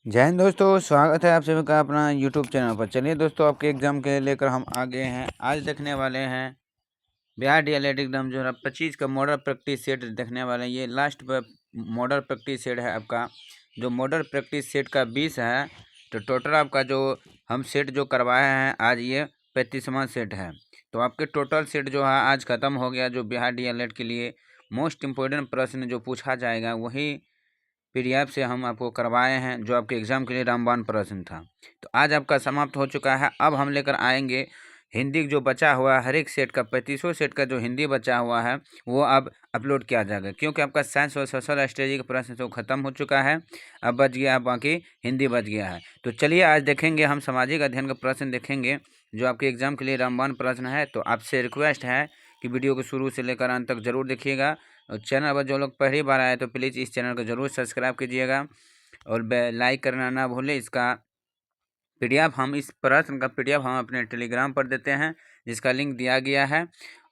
जय हिंद दोस्तों, स्वागत है आप सभी का अपना यूट्यूब चैनल पर। चलिए दोस्तों, आपके एग्जाम के लेकर हम आ गए हैं। आज देखने वाले हैं बिहार डीएलएड एग्जाम 2025 का मॉडल प्रैक्टिस सेट देखने वाले हैं। ये लास्ट पर मॉडल प्रैक्टिस सेट है आपका। जो मॉडल प्रैक्टिस सेट का 20 है, तो टोटल आपका जो हम सेट जो करवाए हैं आज ये 35वां सेट है। तो आपके टोटल सेट जो है आज ख़त्म हो गया। जो बिहार डीएलएड के लिए मोस्ट इम्पोर्टेंट प्रश्न जो पूछा जाएगा वही पीडीएफ से हम आपको करवाए हैं, जो आपके एग्ज़ाम के लिए रामबाण प्रश्न था। तो आज आपका समाप्त हो चुका है। अब हम लेकर आएंगे हिंदी जो बचा हुआ है, हर एक सेट का 35 सेट का जो हिंदी बचा हुआ है वो अब अपलोड किया जाएगा, क्योंकि आपका साइंस और सोशल स्टडी का प्रश्न तो खत्म हो चुका है। अब बच गया है बाकी हिंदी बच गया है। तो चलिए आज देखेंगे हम सामाजिक अध्ययन का प्रश्न देखेंगे, जो आपके एग्ज़ाम के लिए रामबाण प्रश्न है। तो आपसे रिक्वेस्ट है कि वीडियो को शुरू से लेकर अंत तक जरूर देखिएगा। और चैनल पर जो लोग पहली बार आए तो प्लीज़ इस चैनल को ज़रूर सब्सक्राइब कीजिएगा और लाइक करना ना भूलें। इसका पीडीएफ हम इस प्रश्न का पीडीएफ हम अपने टेलीग्राम पर देते हैं, जिसका लिंक दिया गया है,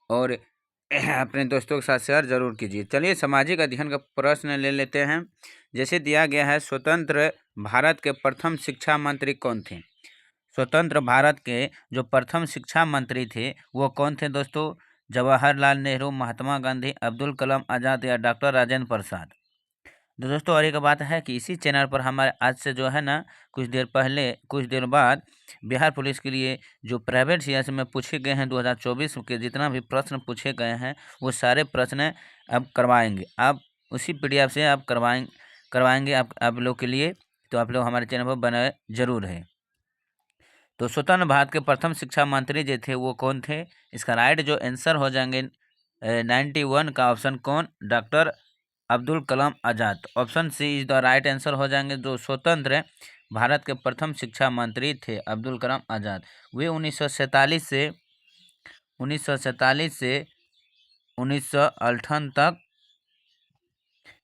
और अपने दोस्तों के साथ शेयर जरूर कीजिए। चलिए सामाजिक अध्ययन का प्रश्न ले लेते हैं। जैसे दिया गया है, स्वतंत्र भारत के प्रथम शिक्षा मंत्री कौन थे? स्वतंत्र भारत के जो प्रथम शिक्षा मंत्री थे वो कौन थे दोस्तों? जवाहरलाल नेहरू, महात्मा गांधी, अब्दुल कलाम आज़ाद या डॉक्टर राजेंद्र प्रसाद। तो दोस्तों, और एक बात है कि इसी चैनल पर हमारे आज से जो है ना कुछ देर बाद बिहार पुलिस के लिए जो प्राइवेट सीएस में पूछे गए हैं 2024 के जितना भी प्रश्न पूछे गए हैं वो सारे प्रश्न अब करवाएंगे। आप उसी पीडीएफ से आप करवाएंगे आप लोग के लिए। तो आप लोग हमारे चैनल पर बने जरूर है। तो स्वतंत्र भारत के प्रथम शिक्षा मंत्री जो थे वो कौन थे? इसका राइट जो आंसर हो जाएंगे 91 का ऑप्शन कौन? Doctor Abdul Kalam Azad. Option C is the right answer हो जाएंगे। जो स्वतंत्र भारत के प्रथम शिक्षा मंत्री थे अब्दुल कलाम आज़ाद, वे 1947 से 1958 तक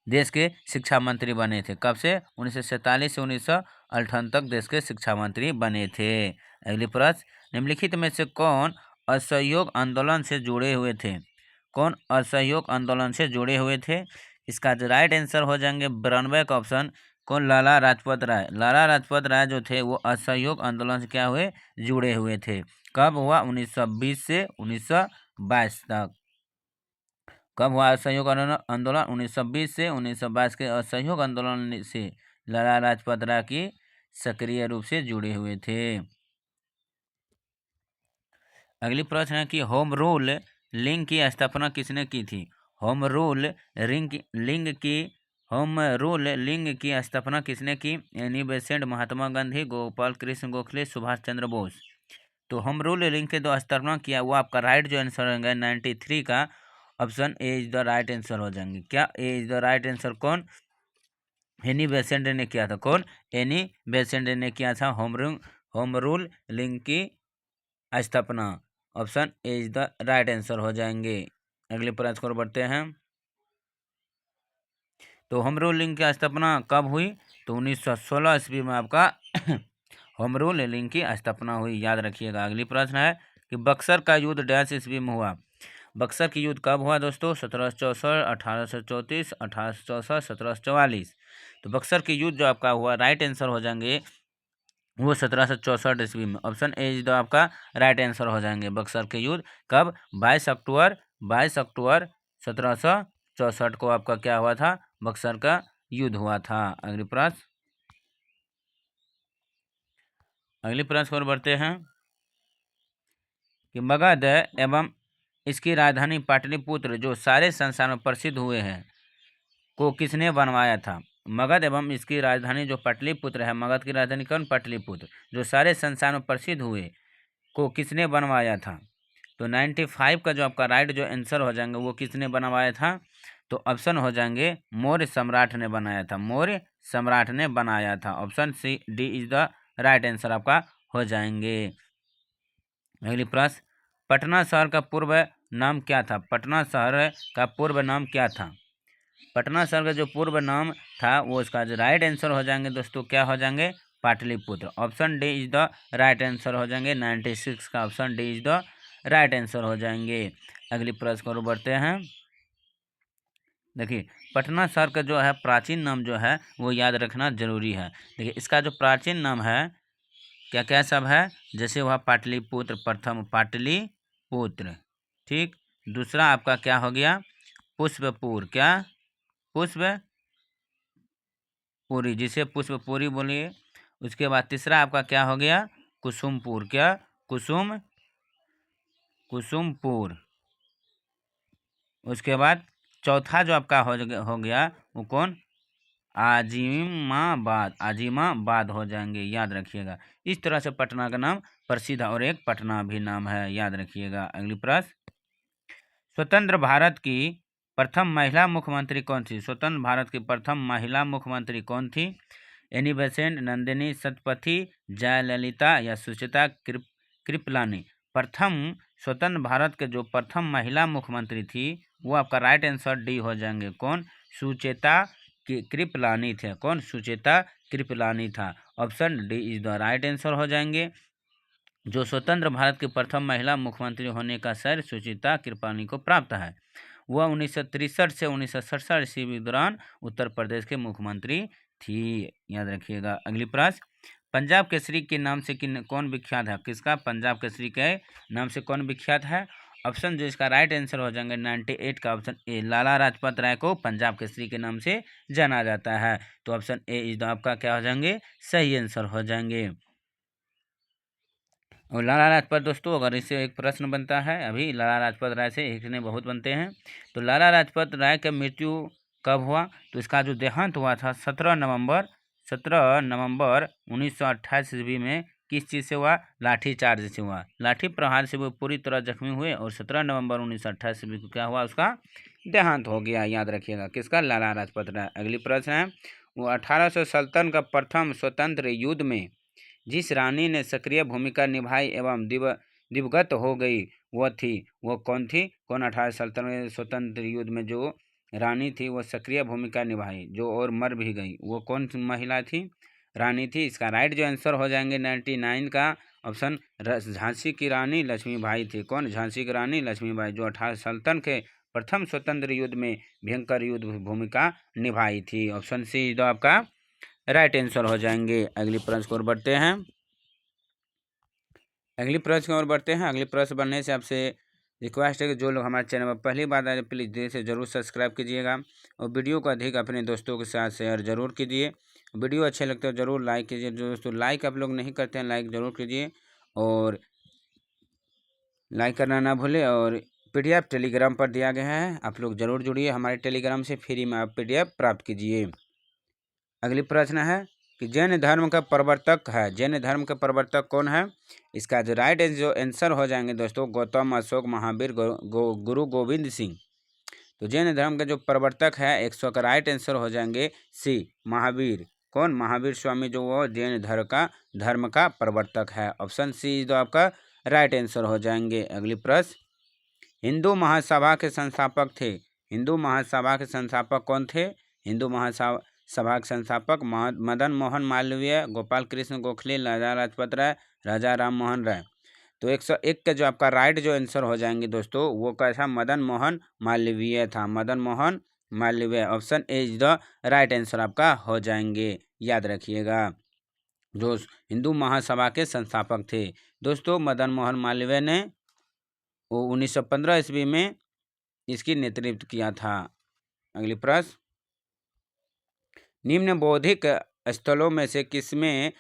देश के शिक्षा मंत्री बने थे। कब से? 1947 से 1958 तक देश के शिक्षा मंत्री बने थे। अगली प्रश्न, निम्नलिखित में से कौन असहयोग आंदोलन से जुड़े हुए थे? कौन असहयोग आंदोलन से जुड़े हुए थे? इसका जो राइट आंसर हो जाएंगे 92 का ऑप्शन कौन? लाला लाजपत राय। लाला लाजपत राय जो थे वो असहयोग आंदोलन से क्या हुए? जुड़े हुए थे। कब हुआ? 1920 से 1922 तक। कब हुआ असहयोग आंदोलन? 1920 से 1922 के असहयोग आंदोलन से लाला लाजपत राय की सक्रिय रूप से जुड़े हुए थे। अगली प्रश्न है कि होम रूल लिंग की स्थापना किसने की थी? होम रूल लिंग की स्थापना किसने की? Annie Besant, Mahatma Gandhi, Gopal Krishna Gokhale, Subhash Chandra Bose. तो होम रूल लिंग के जो स्थापना किया वो आपका राइट जो आंसर होगा 93 का option A is the right answer हो जाएंगे। क्या ए इज द राइट आंसर? कौन? एनी बेसेंट ने किया था। कौन? एनी बेसेंट ने किया था होम रूल लिंग की स्थापना। Option A is the right answer हो जाएंगे। अगले प्रश्न को बढ़ते हैं। तो होम रूल लिंग की स्थापना कब हुई? तो 1916 ईस्वी में आपका होम रूल लिंग की स्थापना हुई, याद रखिएगा। अगली प्रश्न है कि बक्सर का युद्ध डैश ईस्वी में हुआ? बक्सर की युद्ध कब हुआ दोस्तों? 1764, 1834, 1864, 1744। तो बक्सर की युद्ध जो आपका हुआ राइट आंसर हो जाएंगे वो 1764 ईस्वी में। ऑप्शन ए जो आपका राइट आंसर हो जाएंगे। बक्सर के युद्ध कब? 22 अक्टूबर 1764 को आपका क्या हुआ था? बक्सर का युद्ध हुआ था। अगली प्रश्न पर बढ़ते हैं कि मगध एवं इसकी राजधानी पाटलिपुत्र जो सारे संसार में प्रसिद्ध हुए हैं को किसने बनवाया था? मगध एवं इसकी राजधानी जो पाटलिपुत्र है, मगध की राजधानी कौन? पाटलिपुत्र, जो सारे संसार में प्रसिद्ध हुए को किसने बनवाया था? तो 95 का जो आपका राइट जो आंसर हो जाएंगे वो किसने बनवाया था? तो ऑप्शन हो जाएंगे मौर्य सम्राट ने बनाया था। मौर्य सम्राट ने बनाया था। Option C D is the right answer आपका हो जाएंगे। अगली प्रश्न, पटना शहर का पूर्व नाम क्या था? पटना शहर का पूर्व नाम क्या था? पटना शहर का जो पूर्व नाम था वो इसका जो राइट आंसर हो जाएंगे दोस्तों क्या हो जाएंगे? Pataliputra. Option D is the right answer हो जाएंगे। 96 का option D is the right answer हो जाएंगे। अगली प्रश्न को बढ़ते हैं। देखिए पटना शहर का जो है प्राचीन नाम जो है वो याद रखना जरूरी है। देखिए इसका जो प्राचीन नाम है क्या क्या सब है, जैसे वह पाटलिपुत्र, प्रथम पाटलिपुत्र, ठीक। दूसरा आपका क्या हो गया, पुष्पपुर, क्या, पुष्पपुरी, जिसे पुष्पपुरी बोलिए। उसके बाद तीसरा आपका क्या हो गया, कुसुमपुर, क्या, कुसुमपुर। उसके बाद चौथा जो आपका हो गया वो कौन, आजिमाबाद हो जाएंगे, याद रखिएगा। इस तरह से पटना का नाम प्रसिद्ध और एक पटना भी नाम है, याद रखिएगा। अगली प्रश्न, स्वतंत्र भारत की प्रथम महिला मुख्यमंत्री कौन थी? स्वतंत्र भारत की प्रथम महिला मुख्यमंत्री कौन थी? एनी बेसेंट, नंदिनी सतपथी, जयललिता या सुचिता कृपलानी? प्रथम स्वतंत्र भारत के जो प्रथम महिला मुख्यमंत्री थी वो आपका राइट आंसर डी हो जाएंगे, कौन, सुचेता कृपलानी थे। कौन, सुचेता कृपलानी था। Option D is the right answer हो जाएंगे। जो स्वतंत्र भारत की प्रथम महिला मुख्यमंत्री होने का श्रेय सुचिता कृपलानी को प्राप्त है। वह 1963 से 1967 ईस्वी के दौरान उत्तर प्रदेश के मुख्यमंत्री थी, याद रखिएगा। अगली प्रश्न, पंजाब केसरी के नाम से कौन विख्यात है? किसका पंजाब केसरी के नाम से कौन विख्यात है? ऑप्शन जो इसका राइट आंसर हो जाएंगे 98 का ऑप्शन ए, लाला लाजपत राय को पंजाब केसरी के नाम से जाना जाता है। तो ऑप्शन ए इज आपका क्या हो जाएंगे, सही आंसर हो जाएंगे। और लाला लाजपत दोस्तों, अगर इससे एक प्रश्न बनता है, अभी लाला लाजपत राय से इतने बहुत बनते हैं, तो लाला लाजपत राय का मृत्यु कब हुआ? तो इसका जो देहांत हुआ था 17 नवंबर 1928 ईस्वी में। किस चीज़ से हुआ? लाठी चार्ज से हुआ। लाठी प्रहार से वो पूरी तरह जख्मी हुए और 17 नवंबर 1928 ईस्वी को क्या हुआ, उसका देहांत हो गया, याद रखिएगा। किसका? लाला लाजपत राय। अगली प्रश्न है, वो 1857 का प्रथम स्वतंत्र युद्ध में जिस रानी ने सक्रिय भूमिका निभाई एवं दिवगत हो गई वो कौन थी? कौन 1857 स्वतंत्र युद्ध में जो रानी थी वो सक्रिय भूमिका निभाई जो और मर भी गई, वो कौन सी महिला थी, रानी थी? इसका राइट जो आंसर हो जाएंगे 99 का ऑप्शन झांसी की रानी लक्ष्मीबाई थी। कौन? झांसी की रानी लक्ष्मीबाई, जो 1857 के प्रथम स्वतंत्र युद्ध में भयंकर युद्ध भूमिका निभाई थी। ऑप्शन सी जो आपका राइट आंसर हो जाएंगे। अगली प्रश्न की ओर बढ़ते हैं। अगली प्रश्न बनने से आपसे रिक्वेस्ट है कि जो लोग हमारे चैनल पर पहली बार आए प्लीज़ देर से ज़रूर सब्सक्राइब कीजिएगा और वीडियो को अधिक अपने दोस्तों के साथ शेयर जरूर कीजिए। वीडियो अच्छे लगते हो जरूर लाइक कीजिए। जो दोस्तों लाइक आप लोग नहीं करते हैं, लाइक ज़रूर कीजिए और लाइक करना ना भूलें। और PDF टेलीग्राम पर दिया गया है, आप लोग ज़रूर जुड़िए हमारे टेलीग्राम से, फ्री में आप PDF प्राप्त कीजिए। अगली प्रश्न है कि जैन धर्म का प्रवर्तक है, जैन धर्म का प्रवर्तक कौन है? इसका जो राइट जो आंसर हो जाएंगे दोस्तों, गौतम, अशोक, महावीर, गुरु गोविंद सिंह। तो जैन धर्म का जो प्रवर्तक है 100 का राइट आंसर हो जाएंगे सी, महावीर। कौन? महावीर स्वामी, जो वो जैन धर्म का प्रवर्तक है। ऑप्शन सी जो आपका राइट आंसर हो जाएंगे। अगली प्रश्न, हिंदू महासभा के संस्थापक थे, हिंदू महासभा के संस्थापक कौन थे? हिंदू महासभा के संस्थापक मदन मोहन मालवीय, गोपाल कृष्ण गोखले, लाला लाजपत राय, राजा राम मोहन राय। तो 101 का जो आपका राइट जो आंसर हो जाएंगे दोस्तों, वो कैसा? मदन मोहन मालवीय था, Madan Mohan Malviya. Option A is the right answer आपका हो जाएंगे, याद रखिएगा। जो हिंदू महासभा के संस्थापक थे दोस्तों, मदन मोहन मालवीय ने वो 1915 ईस्वी में इसकी नेतृत्व किया था। अगली प्रश्न, निम्न बौद्धिक स्थलों में से किसमें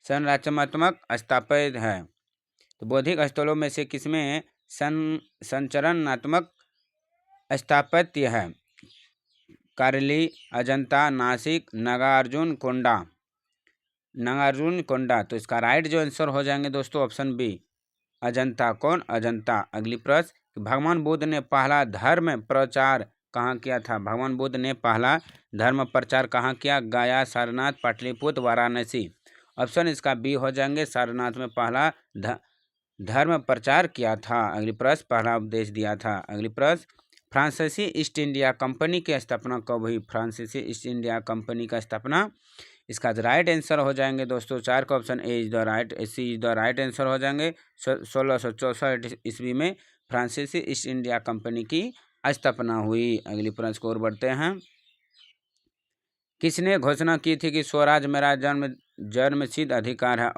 संरचनात्मक स्थापित है? तो बौद्धिक स्थलों में से किसमें संरचनात्मक स्थापत्य है? करली, अजंता, नासिक, नागार्जुन कोंडा। तो इसका राइट जो आंसर हो जाएंगे दोस्तों ऑप्शन बी, अजंता। कौन? अजंता। अगली प्रश्न, भगवान बुद्ध ने पहला धर्म प्रचार कहाँ किया था? भगवान बुद्ध ने पहला धर्म प्रचार कहाँ किया? गया, सारनाथ, पाटलिपुत्र, वाराणसी। ऑप्शन इसका बी हो जाएंगे, सारनाथ में पहला धर्म प्रचार किया था। अगली प्रश्न, पहला उपदेश दिया था। अगली प्रश्न, फ्रांसीसी ईस्ट इंडिया कंपनी की स्थापना कब हुई? फ्रांसीसी ईस्ट इंडिया कंपनी का स्थापना, इसका राइट आंसर हो जाएंगे दोस्तों 4 का option A is the right, C is the right answer हो जाएंगे। 1664 ईस्वी में फ्रांसीसी ईस्ट इंडिया कंपनी की स्थापना हुई। अगली प्रश्न को और बढ़ते हैं। किसने घोषणा की थी कि स्वराज मेरा जन्म सिद्ध अधिकार है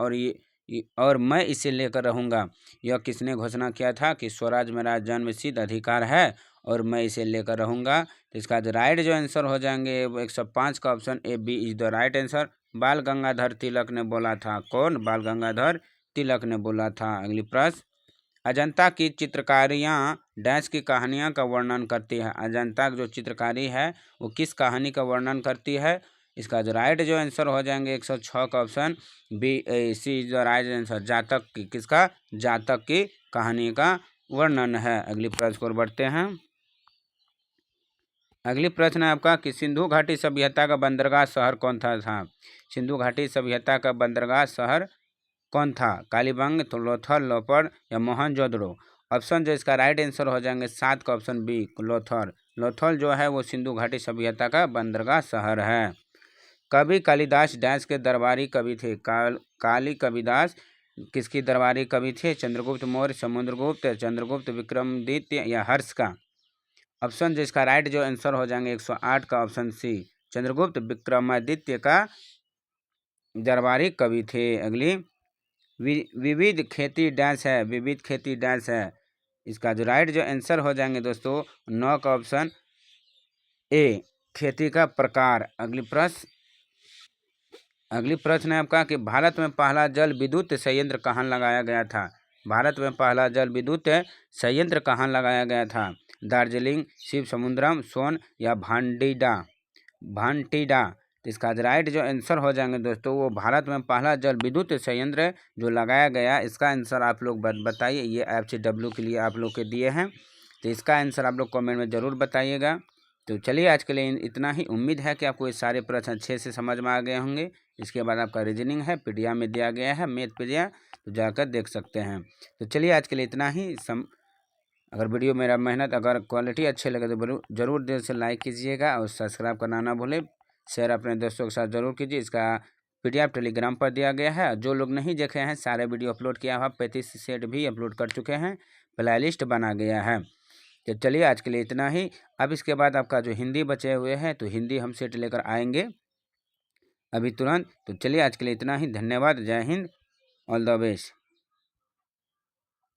और मैं इसे लेकर रहूँगा। यह किसने घोषणा किया था कि स्वराज मेरा जन्म सिद्ध अधिकार है और मैं इसे लेकर रहूँगा। तो इसका जो राइट जो आंसर हो जाएंगे वो 105 का option A B is the right answer. Bal Gangadhar तिलक ने बोला था। कौन? बाल गंगाधर तिलक ने बोला था। अगली प्रश्न। अजंता की चित्रकारियाँ डैश की कहानियाँ का वर्णन करती है। अजंता की जो चित्रकारी है वो किस कहानी का वर्णन करती है। इसका जो राइट जो आंसर हो जाएंगे 106 का option B C is the right answer. जातक की, किसका? जातक की कहानी का वर्णन है। अगली प्रश्न को बढ़ते हैं। अगली प्रश्न है आपका कि सिंधु घाटी सभ्यता का बंदरगाह शहर कौन था। सिंधु घाटी सभ्यता का बंदरगाह शहर कौन था? कालीबंग, लोथल, लोपर या मोहनजोदड़ो। ऑप्शन जो इसका राइट आंसर हो जाएंगे 7 का ऑप्शन बी लोथल। लोथल जो है वो सिंधु घाटी सभ्यता का बंदरगाह शहर है। कवि कालिदास डैश के दरबारी कवि थे। काली कविदास किसकी दरबारी कवि थे? चंद्रगुप्त मौर्य, समुद्रगुप्त, चंद्रगुप्त विक्रमादित्य या हर्ष का। ऑप्शन जो इसका राइट जो आंसर हो जाएंगे 108 का ऑप्शन सी चंद्रगुप्त विक्रमादित्य का दरबारी कवि थे। अगली विविध खेती डैश है। विविध खेती डैश है। इसका जो राइट जो आंसर हो जाएंगे दोस्तों 9 का ऑप्शन ए खेती का प्रकार। अगली प्रश्न है आपका कि भारत में पहला जल विद्युत संयंत्र कहाँ लगाया गया था। भारत में पहला जल विद्युत संयंत्र कहाँ लगाया गया था? दार्जिलिंग, शिव समुद्रम, सोन या भांटीडा। तो इसका राइट जो आंसर हो जाएंगे दोस्तों वो भारत में पहला जल विद्युत संयंत्र जो लगाया गया, इसका आंसर आप लोग बताइए। ये FCW के लिए आप लोग के दिए हैं, तो इसका आंसर आप लोग कमेंट में ज़रूर बताइएगा। तो चलिए आज के लिए इतना ही। उम्मीद है कि आपको ये सारे प्रश्न अच्छे से समझ में आ गए होंगे। इसके बाद आपका रीजनिंग है, पीडीएफ में दिया गया है, मैथ पीडीएफ, तो जाकर देख सकते हैं। तो चलिए आज के लिए इतना ही। अगर वीडियो मेरा मेहनत अगर क्वालिटी अच्छे लगे तो ज़रूर दिल से लाइक कीजिएगा और सब्सक्राइब करना ना भूलें। शेयर अपने दोस्तों के साथ ज़रूर कीजिए। इसका PDF टेलीग्राम पर दिया गया है। जो लोग नहीं देखे हैं सारे वीडियो अपलोड किया हुआ 35 सेट भी अपलोड कर चुके हैं। प्ले लिस्ट बना गया है। तो चलिए आज के लिए इतना ही। अब इसके बाद आपका जो हिंदी बचे हुए हैं तो हिंदी हम सेट लेकर आएंगे अभी तुरंत। तो चलिए आज के लिए इतना ही। धन्यवाद। जय हिंद। All the best.